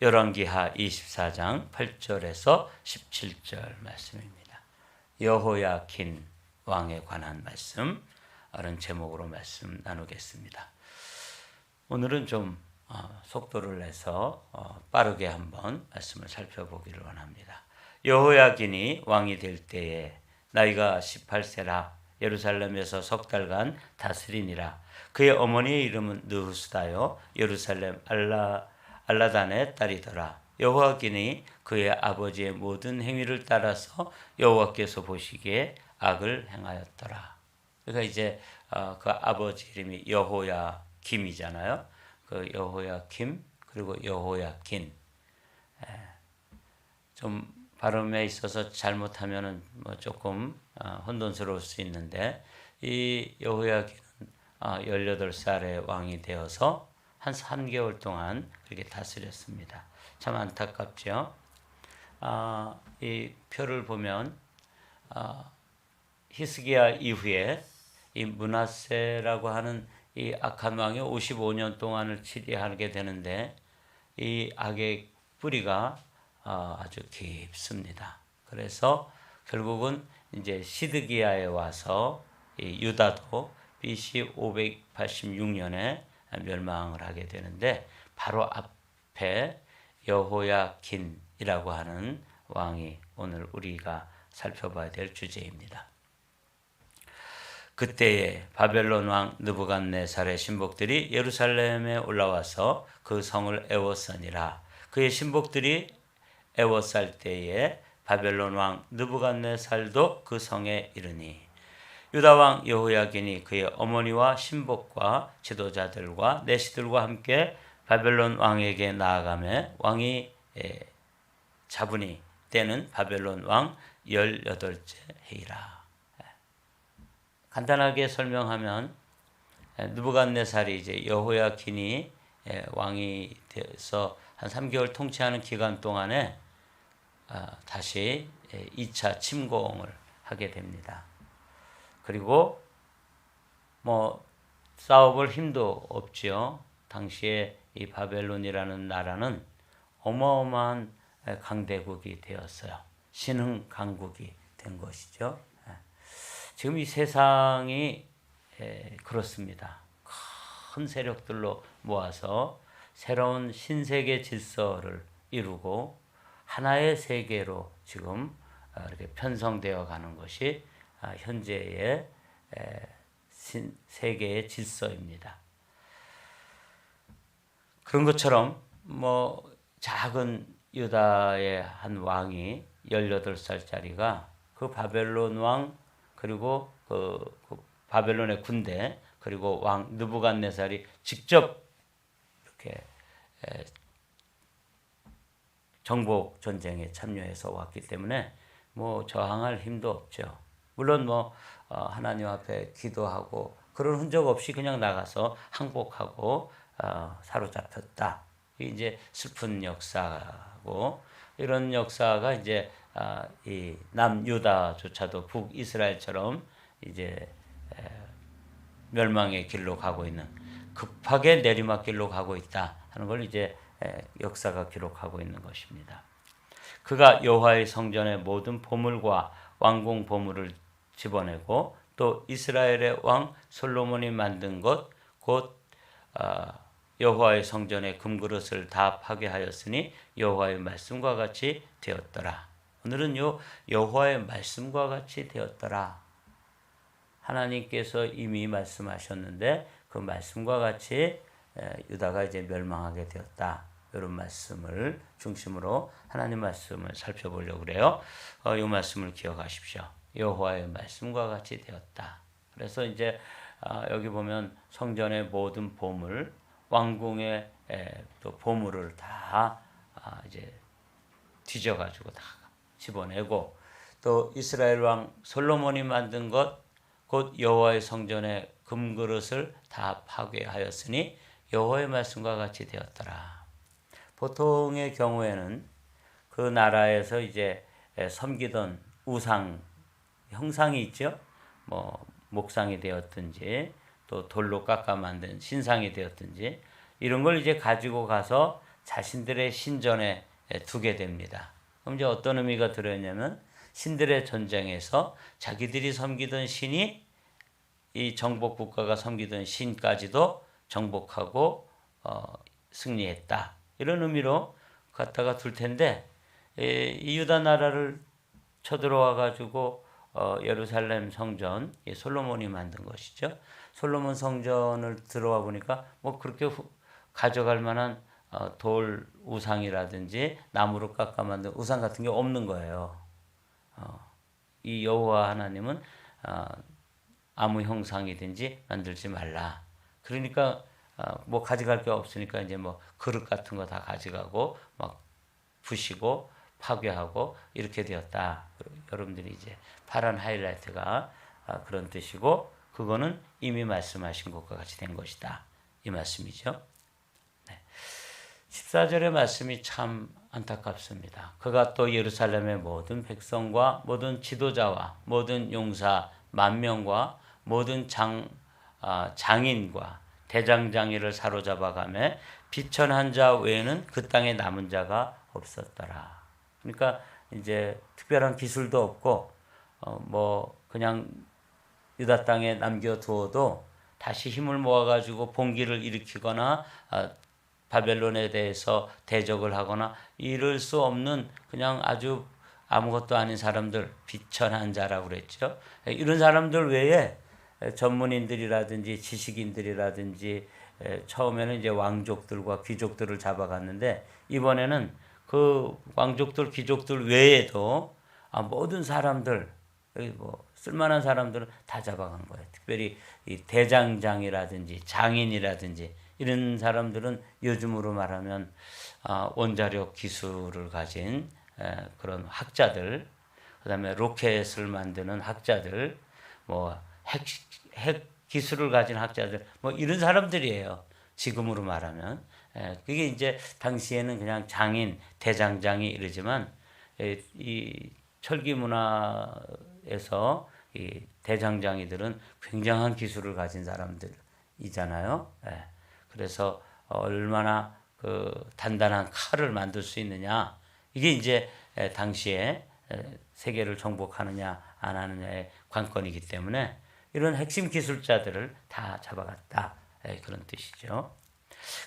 열왕기하 24장 8절에서 17절 말씀입니다. 여호야킨 왕에 관한 말씀, 이런 제목으로 말씀 나누겠습니다. 오늘은 좀 속도를 내서 빠르게 한번 말씀을 살펴보기를 원합니다. 여호야긴이 왕이 될 때에 나이가 18세라 예루살렘에서 석 달간 다스리니라. 그의 어머니의 이름은 느후스다요 예루살렘 알라단의 딸이더라. 여호야긴이 그의 아버지의 모든 행위를 따라서 여호와께서 보시기에 악을 행하였더라. 그러니까 이제 그 아버지 이름이 여호야김이잖아요. 그 여호야김 그리고 여호야긴. 좀 발음에 있어서 잘못하면은 뭐 조금 혼돈스러울 수 있는데, 이 여호야긴은 18살의 왕이 되어서 한 3개월 동안 그렇게 다스렸습니다. 참 안타깝죠. 이 표를 보면 히스기야 이후에 이 므낫세라고 하는 이 악한 왕이 55년 동안을 치리하게 되는데, 이 악의 뿌리가 아주 깊습니다. 그래서 결국은 이제 시드기야에 와서 이 유다도 BC 586년에 멸망을 하게 되는데, 바로 앞에 여호야긴이라고 하는 왕이 오늘 우리가 살펴봐야 될 주제입니다. 그때에 바벨론 왕 느부갓네살의 신복들이 예루살렘에 올라와서 그 성을 애워싸니라. 그의 신복들이 애워쌀 때에 바벨론 왕 느부갓네살도 그 성에 이르니, 유다 왕 여호야긴이 그의 어머니와 신복과 지도자들과 내시들과 함께 바벨론 왕에게 나아가매 왕이 잡으니 때는 바벨론 왕 18째 해이라. 간단하게 설명하면 느부갓네살이 이제 여호야긴이 왕이 돼서 한 3개월 통치하는 기간 동안에 다시 2차 침공을 하게 됩니다. 그리고 뭐 싸워볼 힘도 없지요. 당시에 이 바벨론이라는 나라는 어마어마한 강대국이 되었어요. 신흥 강국이 된 것이죠. 지금 이 세상이 그렇습니다. 큰 세력들로 모아서 새로운 신세계 질서를 이루고 하나의 세계로 지금 이렇게 편성되어 가는 것이 현재의 세계의 질서입니다. 그런 것처럼 뭐 작은 유다의 한 왕이 18살짜리가 그 바벨론 왕 그리고 그 바벨론의 군대 그리고 왕 느부갓네살이 직접 이렇게 정복 전쟁에 참여해서 왔기 때문에 뭐 저항할 힘도 없죠. 물론 뭐 하나님 앞에 기도하고 그런 흔적 없이 그냥 나가서 항복하고 사로잡혔다. 이게 이제 슬픈 역사고, 이런 역사가 이제 이 남유다조차도 북이스라엘처럼 이제 멸망의 길로 가고 있는, 급하게 내리막길로 가고 있다 하는 걸 이제 역사가 기록하고 있는 것입니다. 그가 여호와의 성전의 모든 보물과 왕궁 보물을 집어내고 또 이스라엘의 왕 솔로몬이 만든 것 곧 여호와의 성전의 금그릇을 다 파괴하였으니 여호와의 말씀과 같이 되었더라. 오늘은 여호와의 말씀과 같이 되었더라. 하나님께서 이미 말씀하셨는데 그 말씀과 같이 유다가 이제 멸망하게 되었다. 이런 말씀을 중심으로 하나님 말씀을 살펴보려고 그래요. 이 말씀을 기억하십시오. 여호와의 말씀과 같이 되었다. 그래서 이제 여기 보면 성전의 모든 보물, 왕궁의 또 보물을 다 이제 뒤져가지고 다 집어내고, 또 이스라엘 왕 솔로몬이 만든 것 곧 여호와의 성전의 금그릇을 다 파괴하였으니 여호와의 말씀과 같이 되었더라. 보통의 경우에는 그 나라에서 이제 섬기던 우상 형상이 있죠. 뭐 목상이 되었든지 또 돌로 깎아 만든 신상이 되었든지 이런 걸 이제 가지고 가서 자신들의 신전에 두게 됩니다. 그럼 이제 어떤 의미가 들어있냐면 신들의 전쟁에서 자기들이 섬기던 신이 이 정복 국가가 섬기던 신까지도 정복하고 승리했다. 이런 의미로 갖다가 둘 텐데 이 유다 나라를 쳐들어와 가지고 예루살렘 성전 솔로몬이 만든 것이죠. 솔로몬 성전을 들어와 보니까 뭐 그렇게 가져갈 만한 돌 우상이라든지 나무로 깎아 만든 우상 같은 게 없는 거예요. 이 여호와 하나님은 아무 형상이든지 만들지 말라. 그러니까 뭐 가져갈 게 없으니까 이제 뭐 그릇 같은 거 다 가져가고 막 부시고 파괴하고 이렇게 되었다. 여러분들이 이제 파란 하이라이트가 그런 뜻이고 그거는 이미 말씀하신 것과 같이 된 것이다. 이 말씀이죠. 14절의 말씀이 참 안타깝습니다. 그가 또 예루살렘의 모든 백성과 모든 지도자와 모든 용사 만명과 모든 장인과 대장장이를 사로잡아가며 비천한 자 외에는 그 땅에 남은 자가 없었더라. 그러니까 이제 특별한 기술도 없고 뭐 그냥 유다 땅에 남겨두어도 다시 힘을 모아가지고 봉기를 일으키거나 바벨론에 대해서 대적을 하거나 이럴 수 없는 그냥 아주 아무것도 아닌 사람들, 비천한 자라고 그랬죠. 이런 사람들 외에 전문인들이라든지 지식인들이라든지 처음에는 이제 왕족들과 귀족들을 잡아갔는데 이번에는 그 왕족들, 귀족들 외에도 모든 사람들, 뭐 쓸만한 사람들은 다 잡아간 거예요. 특별히 이 대장장이라든지 장인이라든지 이런 사람들은 요즘으로 말하면 원자력 기술을 가진 그런 학자들, 그다음에 로켓을 만드는 학자들, 뭐 핵 기술을 가진 학자들, 뭐 이런 사람들이에요. 지금으로 말하면 그게 이제 당시에는 그냥 장인, 대장장이 이러지만 이 철기 문화에서 이 대장장이들은 굉장한 기술을 가진 사람들이잖아요. 그래서 얼마나 그 단단한 칼을 만들 수 있느냐 이게 이제 당시에 세계를 정복하느냐 안 하느냐의 관건이기 때문에 이런 핵심 기술자들을 다 잡아갔다 그런 뜻이죠.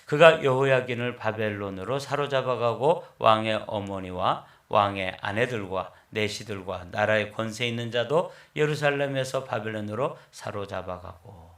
그가 여호야긴을 바벨론으로 사로잡아가고 왕의 어머니와 왕의 아내들과 내시들과 나라의 권세 있는 자도 예루살렘에서 바벨론으로 사로잡아가고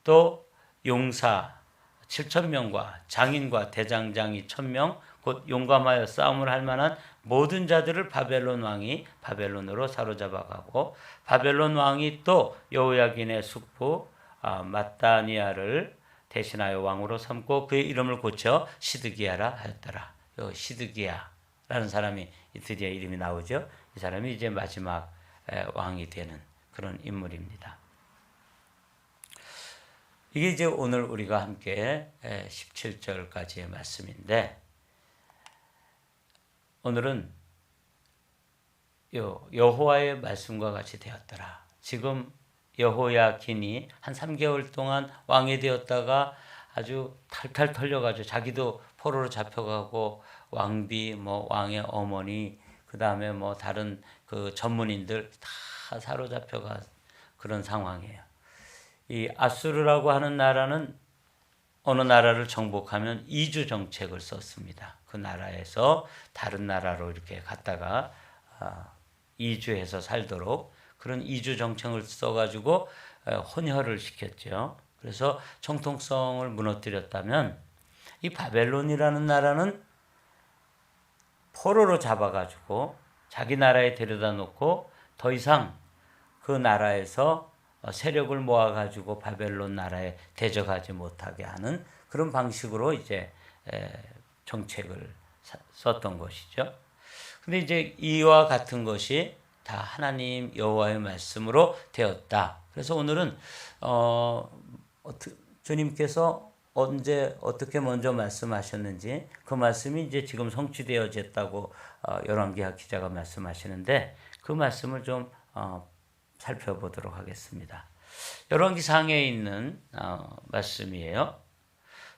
또 용사 7,000명과 장인과 대장장이 1,000명 곧 용감하여 싸움을 할 만한 모든 자들을 바벨론 왕이 바벨론으로 사로잡아가고 바벨론 왕이 또 여호야긴의 숙부 마따니아를 대신하여 왕으로 삼고 그의 이름을 고쳐 시드기야라 하였더라. 시드기야라는 사람이 드디어 이름이 나오죠. 이 사람이 이제 마지막 왕이 되는 그런 인물입니다. 이게 이제 오늘 우리가 함께 17절까지의 말씀인데 오늘은 여호와의 말씀과 같이 되었더라. 지금 여호야긴이 한 3개월 동안 왕이 되었다가 아주 탈탈 털려가지고 자기도 포로로 잡혀가고 왕비, 뭐 왕의 어머니, 그 다음에 뭐 다른 그 전문인들 다 사로잡혀가 그런 상황이에요. 이 아수르라고 하는 나라는 어느 나라를 정복하면 이주 정책을 썼습니다. 그 나라에서 다른 나라로 이렇게 갔다가 이주해서 살도록 그런 이주 정책을 써가지고 혼혈을 시켰죠. 그래서 정통성을 무너뜨렸다면 이 바벨론이라는 나라는 포로로 잡아가지고 자기 나라에 데려다 놓고 더 이상 그 나라에서 세력을 모아가지고 바벨론 나라에 대적하지 못하게 하는 그런 방식으로 이제 정책을 썼던 것이죠. 근데 이제 이와 같은 것이 다 하나님 여호와의 말씀으로 되었다. 그래서 오늘은 주님께서 언제 어떻게 먼저 말씀하셨는지 그 말씀이 이제 지금 성취되어졌다고 열왕기하 기자가 말씀하시는데 그 말씀을 좀 살펴보도록 하겠습니다. 열왕기상에 있는 말씀이에요.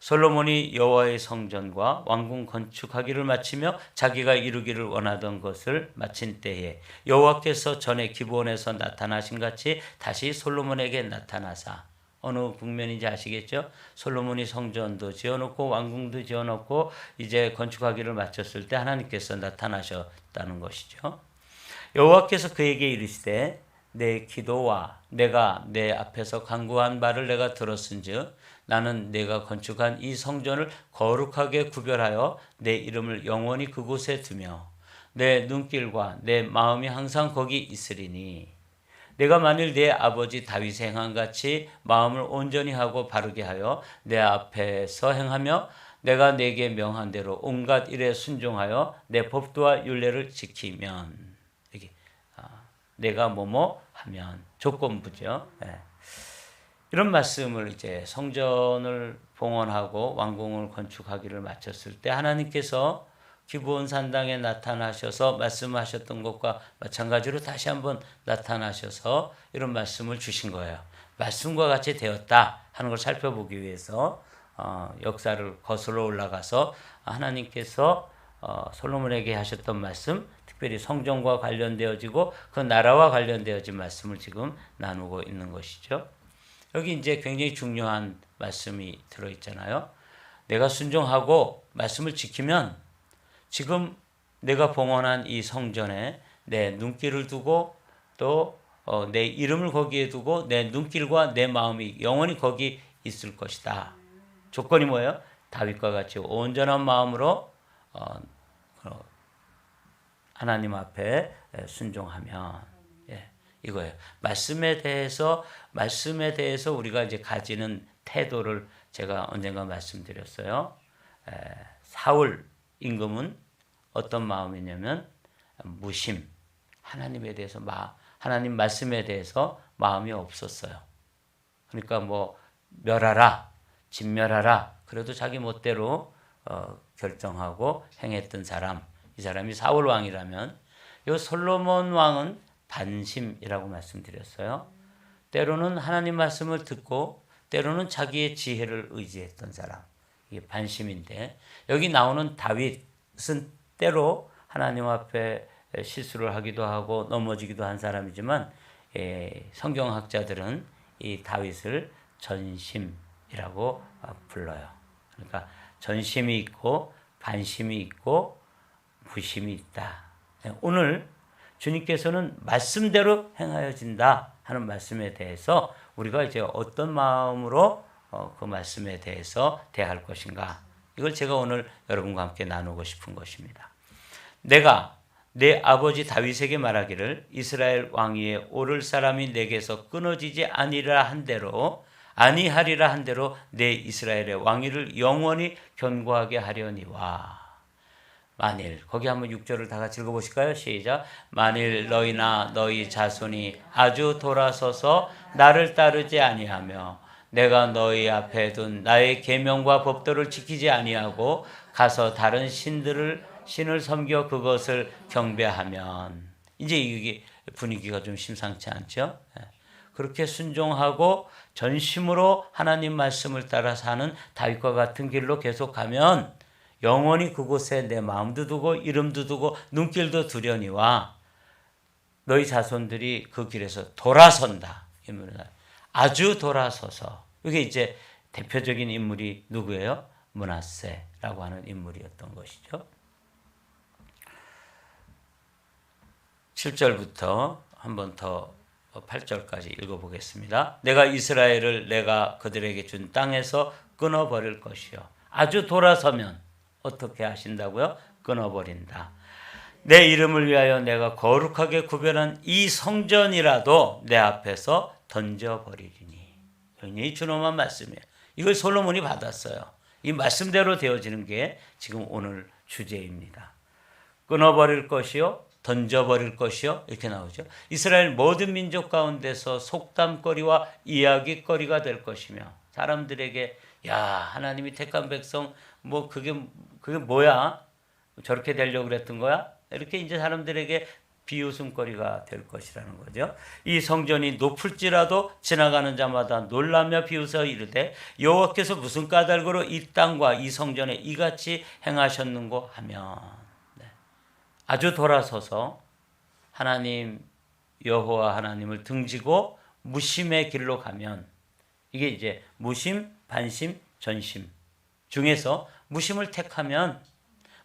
솔로몬이 여호와의 성전과 왕궁 건축하기를 마치며 자기가 이루기를 원하던 것을 마친 때에 여호와께서 전에 기브온에서 나타나신 같이 다시 솔로몬에게 나타나사, 어느 국면인지 아시겠죠? 솔로몬이 성전도 지어놓고 왕궁도 지어놓고 이제 건축하기를 마쳤을 때 하나님께서 나타나셨다는 것이죠. 여호와께서 그에게 이르시되 내 기도와 내가 내 앞에서 간구한 바를 내가 들었은즉 나는 내가 건축한 이 성전을 거룩하게 구별하여 내 이름을 영원히 그곳에 두며 내 눈길과 내 마음이 항상 거기 있으리니 내가 만일 내 아버지 다윗의 행한 같이 마음을 온전히 하고 바르게 하여 내 앞에서 행하며 내가 내게 명한 대로 온갖 일에 순종하여 내 법도와 율례를 지키면, 여기 내가 뭐뭐 하면 조건부죠. 네. 이런 말씀을 이제 성전을 봉헌하고 왕궁을 건축하기를 마쳤을 때 하나님께서 기브온 산당에 나타나셔서 말씀하셨던 것과 마찬가지로 다시 한번 나타나셔서 이런 말씀을 주신 거예요. 말씀과 같이 되었다 하는 걸 살펴보기 위해서 역사를 거슬러 올라가서 하나님께서 솔로몬에게 하셨던 말씀, 특별히 성전과 관련되어지고 그 나라와 관련되어진 말씀을 지금 나누고 있는 것이죠. 여기 이제 굉장히 중요한 말씀이 들어있잖아요. 내가 순종하고 말씀을 지키면 지금 내가 봉헌한 이 성전에 내 눈길을 두고 또 내 이름을 거기에 두고 내 눈길과 내 마음이 영원히 거기 있을 것이다. 조건이 뭐예요? 다윗과 같이 온전한 마음으로 하나님 앞에 순종하면, 이거예요. 말씀에 대해서 우리가 이제 가지는 태도를 제가 언젠가 말씀드렸어요. 사울 임금은 어떤 마음이냐면 무심, 하나님에 대해서 하나님 말씀에 대해서 마음이 없었어요. 그러니까 뭐 멸하라, 진멸하라, 그래도 자기 멋대로 결정하고 행했던 사람, 이 사람이 사울 왕이라면, 이 솔로몬 왕은 반심이라고 말씀드렸어요. 때로는 하나님 말씀을 듣고 때로는 자기의 지혜를 의지했던 사람, 이게 반심인데, 여기 나오는 다윗은 때로 하나님 앞에 실수를 하기도 하고 넘어지기도 한 사람이지만 성경학자들은 이 다윗을 전심이라고 불러요. 그러니까 전심이 있고 반심이 있고 무심이 있다. 오늘 주님께서는 말씀대로 행하여진다 하는 말씀에 대해서 우리가 이제 어떤 마음으로 그 말씀에 대해서 대할 것인가, 이걸 제가 오늘 여러분과 함께 나누고 싶은 것입니다. 내가 내 아버지 다윗에게 말하기를 이스라엘 왕위에 오를 사람이 내게서 끊어지지 아니하리라 한 대로 내 이스라엘의 왕위를 영원히 견고하게 하려니와. 만일, 거기 한번 6절을 다 같이 읽어보실까요? 시작. 만일 너희나 너희 자손이 아주 돌아서서 나를 따르지 아니하며 내가 너희 앞에 둔 나의 계명과 법도를 지키지 아니하고 가서 다른 신을 섬겨 그것을 경배하면, 이제 이게 분위기가 좀 심상치 않죠? 그렇게 순종하고 전심으로 하나님 말씀을 따라 사는 다윗과 같은 길로 계속 가면 영원히 그곳에 내 마음도 두고 이름도 두고 눈길도 두려니와 너희 자손들이 그 길에서 돌아선다. 아주 돌아서서. 이게 이제 대표적인 인물이 누구예요? 므낫세라고 하는 인물이었던 것이죠. 7절부터 한 번 더 8절까지 읽어보겠습니다. 내가 이스라엘을 내가 그들에게 준 땅에서 끊어버릴 것이요. 아주 돌아서면 어떻게 하신다고요? 끊어버린다. 내 이름을 위하여 내가 거룩하게 구별한 이 성전이라도 내 앞에서 던져버리리니. 굉장히 준엄한 말씀이에요. 이걸 솔로몬이 받았어요. 이 말씀대로 되어지는 게 지금 오늘 주제입니다. 끊어버릴 것이요, 던져버릴 것이요, 이렇게 나오죠. 이스라엘 모든 민족 가운데서 속담거리와 이야기거리가 될 것이며, 사람들에게 야, 하나님이 택한 백성 그게 뭐야? 저렇게 되려고 그랬던 거야? 이렇게 이제 사람들에게 비웃음거리가 될 것이라는 거죠. 이 성전이 높을지라도 지나가는 자마다 놀라며 비웃어 이르되 여호와께서 무슨 까닭으로 이 땅과 이 성전에 이같이 행하셨는고 하면, 아주 돌아서서 하나님 여호와 하나님을 등지고 무심의 길로 가면, 이게 이제 무심, 반심, 전심 중에서 무심을 택하면,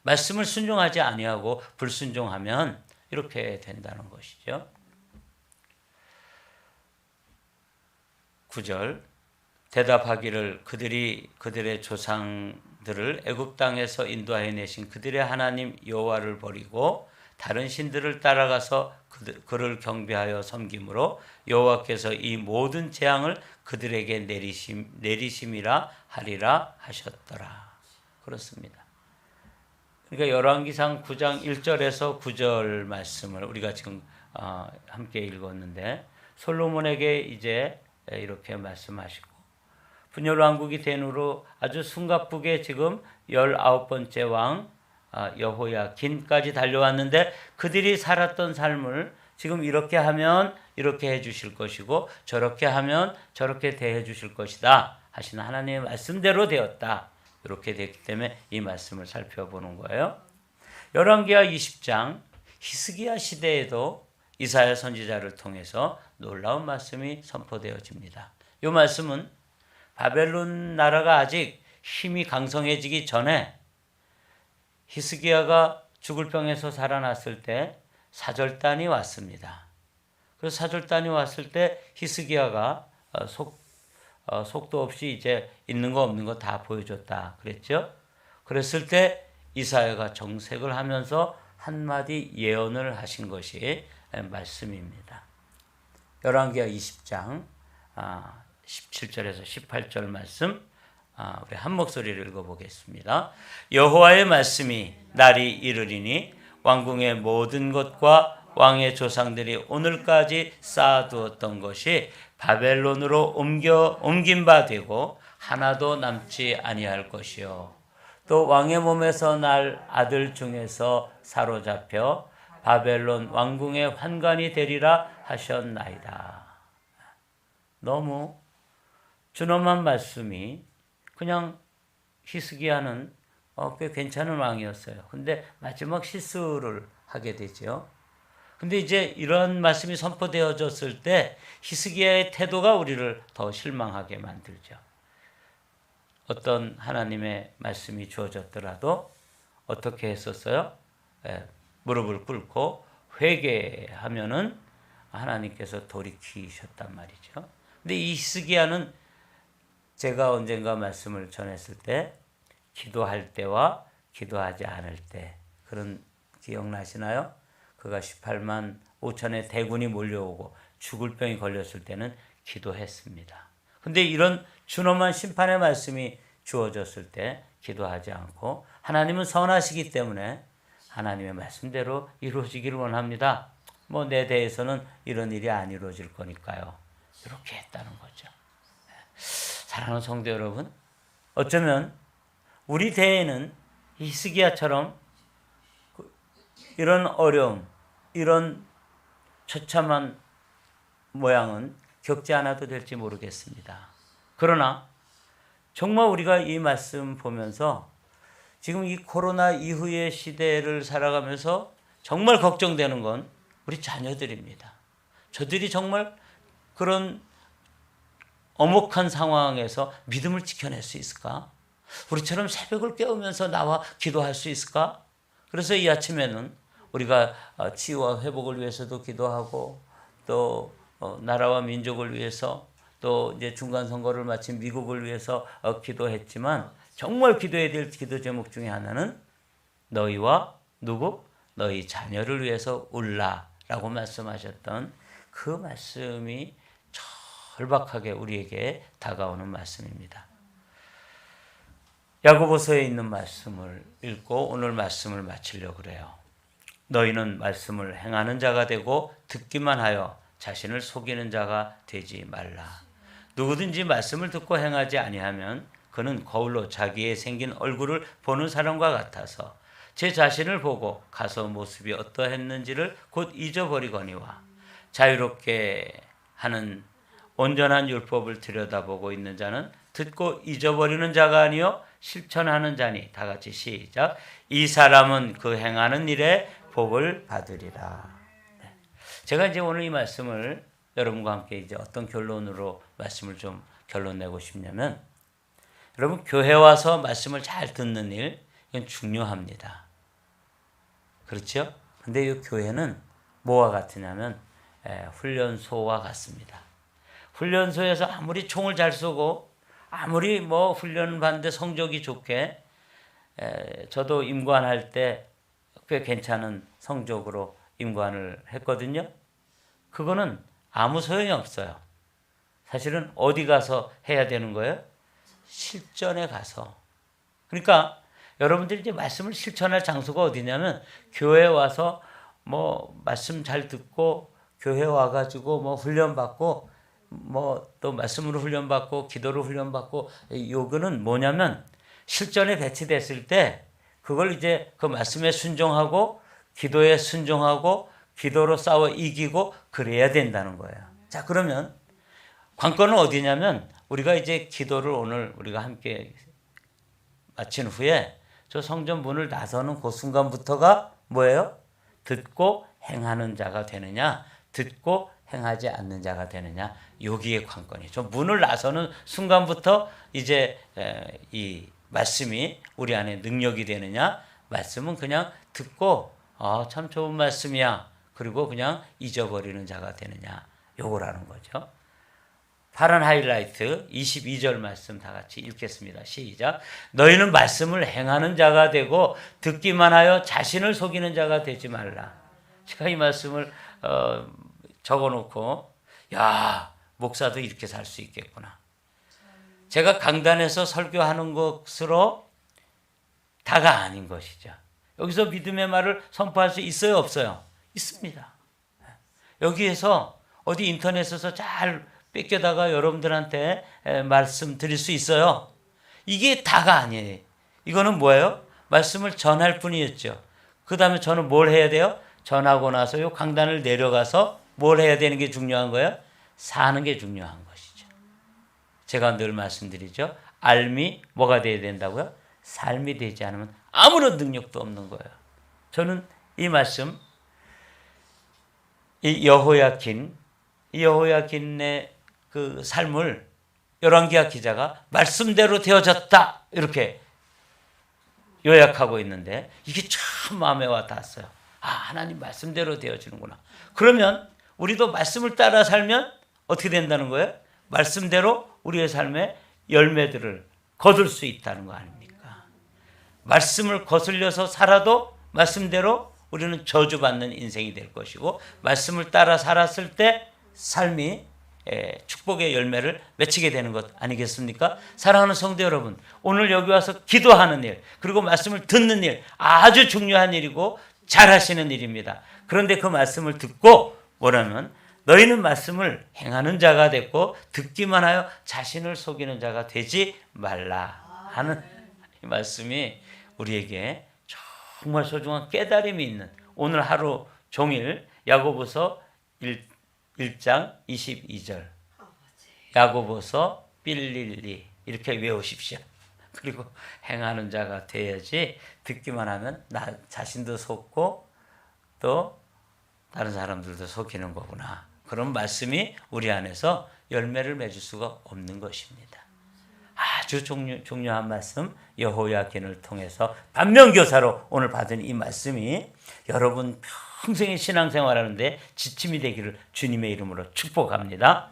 말씀을 순종하지 아니하고 불순종하면 이렇게 된다는 것이죠. 9절 대답하기를 그들이 그들의 조상들을 애굽 땅에서 인도하여 내신 그들의 하나님 여호와를 버리고 다른 신들을 따라가서 그를 경배하여 섬김으로 여호와께서 이 모든 재앙을 그들에게 내리심이라 하리라 하셨더라. 그렇습니다. 그러니까 열왕기상 9장 1절에서 9절 말씀을 우리가 지금 함께 읽었는데, 솔로몬에게 이제 이렇게 말씀하시고 분열 왕국이 된 후로 아주 숨가쁘게 지금 19번째 왕 여호야긴까지 달려왔는데, 그들이 살았던 삶을 지금 이렇게 하면 이렇게 해 주실 것이고 저렇게 하면 저렇게 대해 주실 것이다 하시는 하나님의 말씀대로 되었다. 이렇게 됐기 때문에 이 말씀을 살펴보는 거예요. 열왕기하 20장 히스기야 시대에도 이사야 선지자를 통해서 놀라운 말씀이 선포되어집니다. 이 말씀은 바벨론 나라가 아직 힘이 강성해지기 전에 히스기야가 죽을 병에서 살아났을 때 사절단이 왔습니다. 그래서 사절단이 왔을 때 히스기야가 속도 없이 이제 있는 거 없는 거 다 보여줬다 그랬죠. 그랬을 때 이사야가 정색을 하면서 한마디 예언을 하신 것이 말씀입니다. 열왕기하 20장 17절에서 18절 말씀, 우리 한 목소리를 읽어보겠습니다. 여호와의 말씀이 날이 이르리니 왕궁의 모든 것과 왕의 조상들이 오늘까지 쌓아두었던 것이 바벨론으로 옮긴 바 되고 하나도 남지 아니할 것이요, 또 왕의 몸에서 날 아들 중에서 사로잡혀 바벨론 왕궁의 환관이 되리라 하셨나이다. 너무 준엄한 말씀이, 그냥 히스기야는 꽤 괜찮은 왕이었어요. 근데 마지막 실수를 하게 되죠. 근데 이제 이런 말씀이 선포되어졌을 때 히스기야의 태도가 우리를 더 실망하게 만들죠. 어떤 하나님의 말씀이 주어졌더라도 어떻게 했었어요? 무릎을 꿇고 회개하면은 하나님께서 돌이키셨단 말이죠. 근데 이 히스기야는 제가 언젠가 말씀을 전했을 때 기도할 때와 기도하지 않을 때, 그런 기억나시나요? 그가 18만 5천의 대군이 몰려오고 죽을 병이 걸렸을 때는 기도했습니다. 근데 이런 준엄한 심판의 말씀이 주어졌을 때 기도하지 않고, 하나님은 선하시기 때문에 하나님의 말씀대로 이루어지기를 원합니다. 뭐 내 대해서는 이런 일이 안 이루어질 거니까요. 이렇게 했다는 거죠. 사랑하는 성도 여러분, 어쩌면 우리 대에는 히스기야처럼 이런 어려움, 이런 처참한 모양은 겪지 않아도 될지 모르겠습니다. 그러나 정말 우리가 이 말씀 보면서 지금 이 코로나 이후의 시대를 살아가면서 정말 걱정되는 건 우리 자녀들입니다. 저들이 정말 그런 엄혹한 상황에서 믿음을 지켜낼 수 있을까? 우리처럼 새벽을 깨우면서 나와 기도할 수 있을까? 그래서 이 아침에는 우리가 치유와 회복을 위해서도 기도하고, 또 나라와 민족을 위해서, 또 이제 중간 선거를 마친 미국을 위해서 기도했지만, 정말 기도해야 될 기도 제목 중에 하나는 너희와 누구? 너희 자녀를 위해서 울라라고 말씀하셨던 그 말씀이 절박하게 우리에게 다가오는 말씀입니다. 야고보서에 있는 말씀을 읽고 오늘 말씀을 마치려고 그래요. 너희는 말씀을 행하는 자가 되고 듣기만 하여 자신을 속이는 자가 되지 말라. 누구든지 말씀을 듣고 행하지 아니하면 그는 거울로 자기의 생긴 얼굴을 보는 사람과 같아서 제 자신을 보고 가서 모습이 어떠했는지를 곧 잊어버리거니와 자유롭게 하는 온전한 율법을 들여다보고 있는 자는 듣고 잊어버리는 자가 아니요 실천하는 자니. 다 같이 시작. 이 사람은 그 행하는 일에 복을 받으리라. 제가 이제 오늘 이 말씀을 여러분과 함께 이제 어떤 결론으로 말씀을 좀 결론 내고 싶냐면, 여러분 교회 와서 말씀을 잘 듣는 일, 이건 중요합니다. 그렇죠? 근데 이 교회는 뭐와 같으냐면 훈련소와 같습니다. 훈련소에서 아무리 총을 잘 쏘고 아무리 뭐 훈련 받는데 성적이 좋게, 저도 임관할 때 꽤 괜찮은 성적으로 임관을 했거든요. 그거는 아무 소용이 없어요. 사실은 어디 가서 해야 되는 거예요? 실전에 가서. 그러니까 여러분들이 이제 말씀을 실천할 장소가 어디냐면, 교회 와서 뭐 말씀 잘 듣고 교회 와가지고 뭐 훈련받고 뭐 또 말씀으로 훈련받고 기도로 훈련받고, 요거는 뭐냐면 실전에 배치됐을 때 그걸 이제 그 말씀에 순종하고 기도에 순종하고 기도로 싸워 이기고 그래야 된다는 거예요. 자, 그러면 관건은 어디냐면, 우리가 이제 기도를 오늘 우리가 함께 마친 후에 저 성전 문을 나서는 그 순간부터가 뭐예요? 듣고 행하는 자가 되느냐, 듣고 행하지 않는 자가 되느냐, 여기에 관건이죠. 문을 나서는 순간부터 이제 이 말씀이 우리 안에 능력이 되느냐, 말씀은 그냥 듣고 참 좋은 말씀이야, 그리고 그냥 잊어버리는 자가 되느냐, 요거라는 거죠. 파란 하이라이트 22절 말씀 다 같이 읽겠습니다. 시작. 너희는 말씀을 행하는 자가 되고 듣기만 하여 자신을 속이는 자가 되지 말라. 제가 이 말씀을 적어놓고, 야, 목사도 이렇게 살 수 있겠구나. 제가 강단에서 설교하는 것으로 다가 아닌 것이죠. 여기서 믿음의 말을 선포할 수 있어요, 없어요? 있습니다. 여기에서 어디 인터넷에서 잘 뺏겨다가 여러분들한테 말씀 드릴 수 있어요. 이게 다가 아니에요. 이거는 뭐예요? 말씀을 전할 뿐이었죠. 그 다음에 저는 뭘 해야 돼요? 전하고 나서 요 강단을 내려가서 뭘 해야 되는 게 중요한 거예요? 사는 게 중요한 것이죠. 제가 늘 말씀드리죠. 알미 뭐가 돼야 된다고요? 삶이 되지 않으면 아무런 능력도 없는 거예요. 저는 이 말씀, 이 여호야긴의 그 삶을 열왕기하 기자가 말씀대로 되어졌다 이렇게 요약하고 있는데, 이게 참 마음에 와 닿았어요. 하나님 말씀대로 되어지는구나. 그러면 우리도 말씀을 따라 살면 어떻게 된다는 거예요? 말씀대로 우리의 삶의 열매들을 거둘 수 있다는 거 아닙니까? 말씀을 거슬려서 살아도 말씀대로 우리는 저주받는 인생이 될 것이고, 말씀을 따라 살았을 때 삶이 축복의 열매를 맺히게 되는 것 아니겠습니까? 사랑하는 성도 여러분, 오늘 여기 와서 기도하는 일, 그리고 말씀을 듣는 일, 아주 중요한 일이고 잘하시는 일입니다. 그런데 그 말씀을 듣고 뭐라면, 너희는 말씀을 행하는 자가 됐고 듣기만 하여 자신을 속이는 자가 되지 말라 하는 이 말씀이 우리에게 정말 소중한 깨달음이 있는, 오늘 하루 종일 야고보서 1장 22절, 야고보서 빌릴리 이렇게 외우십시오. 그리고 행하는 자가 돼야지, 듣기만 하면 나 자신도 속고 또 다른 사람들도 속이는 거구나. 그런 말씀이 우리 안에서 열매를 맺을 수가 없는 것입니다. 아주 중요한 말씀, 여호야긴을 통해서 반면교사로 오늘 받은 이 말씀이 여러분 평생의 신앙생활하는데 지침이 되기를 주님의 이름으로 축복합니다.